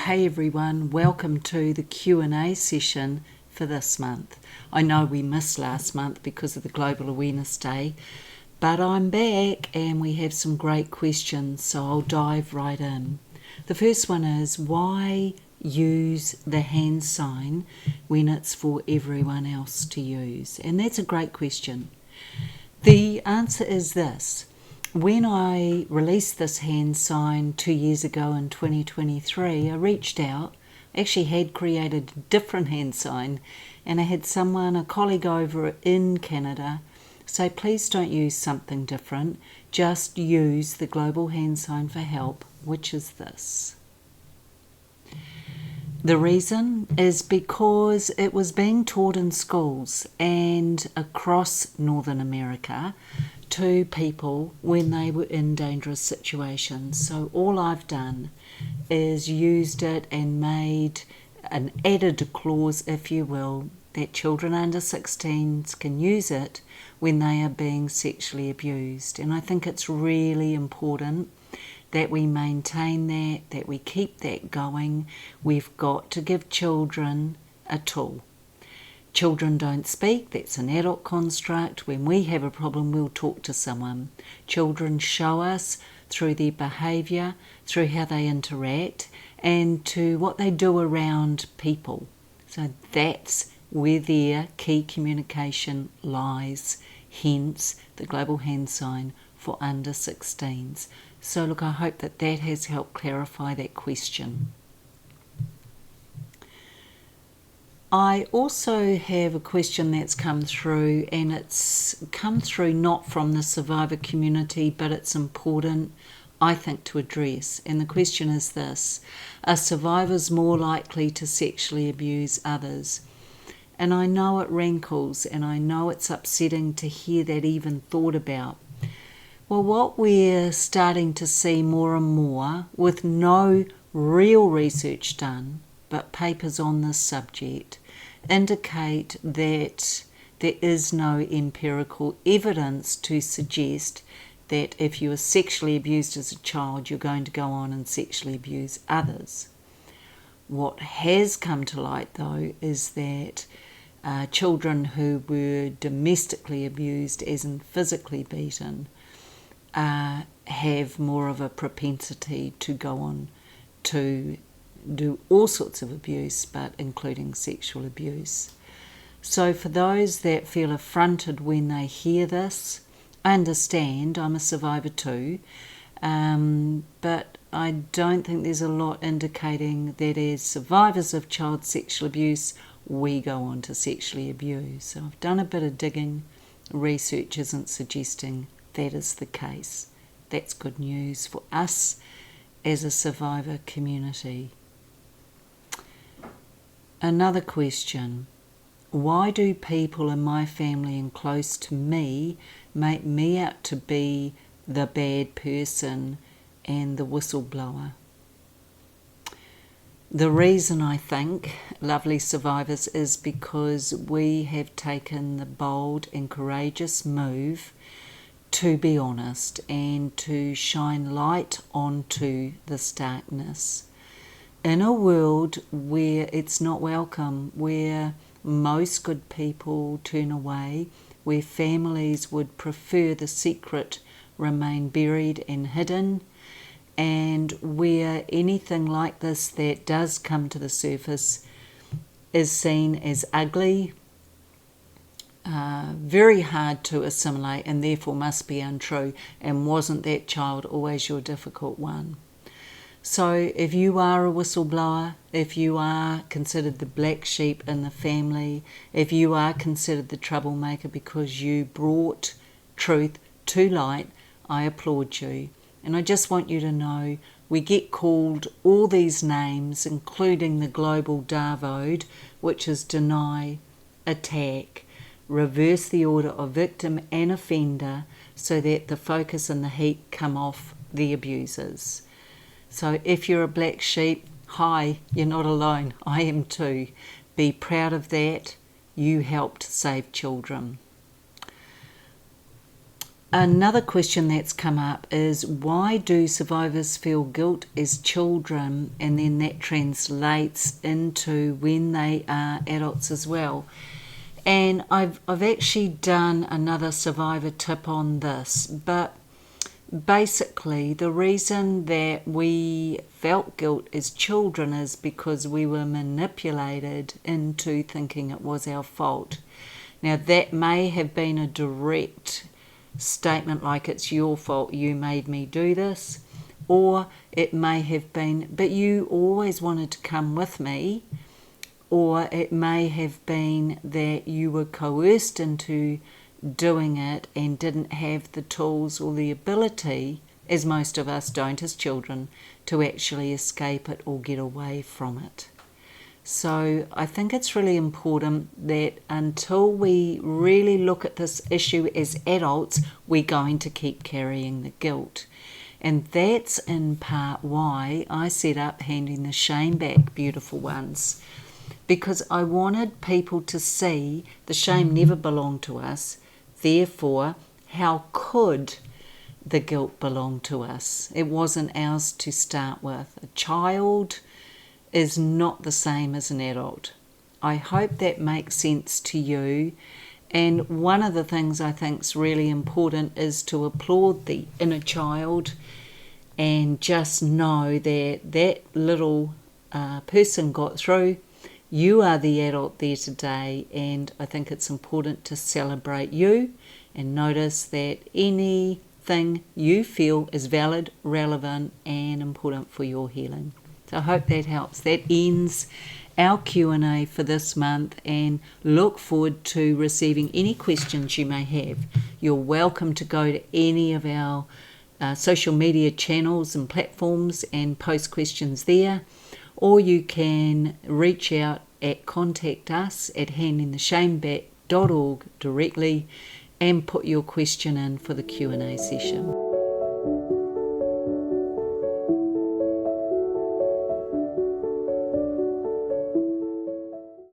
Hey everyone, welcome to the Q&A session for this month. I know we missed last month because of the Global Awareness Day, but I'm back and we have some great questions, so I'll dive right in. The first one is, why use the hand sign when it's for everyone else to use? And that's a great question. The answer is this. When I released this hand sign 2 years ago in 2023, I reached out, actually had created a different hand sign, and I had a colleague over in Canada, say please don't use something different, just use the global hand sign for help, which is this. The reason is because it was being taught in schools and across Northern America to people when they were in dangerous situations. So all I've done is used it and made an added clause, if you will, that children under 16s can use it when they are being sexually abused. And I think it's really important that we maintain that we keep that going. We've got to give children a tool. Children don't speak, that's an adult construct. When we have a problem, we'll talk to someone. Children show us through their behaviour, through how they interact, and to what they do around people. So that's where their key communication lies, hence the global hand sign for under 16s. So look, I hope that has helped clarify that question. I also have a question that's come through, and it's come through not from the survivor community, but it's important, I think, to address. And the question is this: are survivors more likely to sexually abuse others? And I know it rankles, and I know it's upsetting to hear that even thought about. Well, what we're starting to see more and more, with no real research done, but papers on this subject, indicate that there is no empirical evidence to suggest that if you were sexually abused as a child, you're going to go on and sexually abuse others. What has come to light, though, is that children who were domestically abused, as in physically beaten, have more of a propensity to go on to do all sorts of abuse, but including sexual abuse. So for those that feel affronted when they hear this, I understand, I'm a survivor too, but I don't think there's a lot indicating that as survivors of child sexual abuse, we go on to sexually abuse. So I've done a bit of digging. Research isn't suggesting that is the case. That's good news for us as a survivor community. Another question: why do people in my family and close to me make me out to be the bad person and the whistleblower? The reason, I think, lovely survivors, is because we have taken the bold and courageous move to be honest and to shine light onto this darkness. In a world where it's not welcome, where most good people turn away, where families would prefer the secret remain buried and hidden, and where anything like this that does come to the surface is seen as ugly, very hard to assimilate, and therefore must be untrue. And wasn't that child always your difficult one? So if you are a whistleblower, if you are considered the black sheep in the family, if you are considered the troublemaker because you brought truth to light, I applaud you. And I just want you to know we get called all these names, including the global DAVOD, which is deny, attack, reverse the order of victim and offender so that the focus and the heat come off the abusers. So if you're a black sheep, hi, you're not alone. I am too. Be proud of that. You helped save children. Another question that's come up is, why do survivors feel guilt as children, and then that translates into when they are adults as well? And I've actually done another survivor tip on this, but basically the reason that we felt guilt as children is because we were manipulated into thinking it was our fault. Now, that may have been a direct statement like, it's your fault, you made me do this, or it may have been, but you always wanted to come with me, or it may have been that you were coerced into doing it and didn't have the tools or the ability, as most of us don't as children, to actually escape it or get away from it. So I think it's really important that until we really look at this issue as adults, we're going to keep carrying the guilt. And that's in part why I set up Handing the Shame Back, beautiful ones, because I wanted people to see the shame never belonged to us. Therefore, how could the guilt belong to us? It wasn't ours to start with. A child is not the same as an adult. I hope that makes sense to you. And one of the things I think is really important is to applaud the inner child and just know that that little person got through. You are the adult there today, and I think it's important to celebrate you and notice that anything you feel is valid, relevant, and important for your healing. So I hope that helps. That ends our Q&A for this month, and look forward to receiving any questions you may have. You're welcome to go to any of our social media channels and platforms and post questions there, or you can reach out at contact us at handingtheshameback.org directly and put your question in for the Q&A session.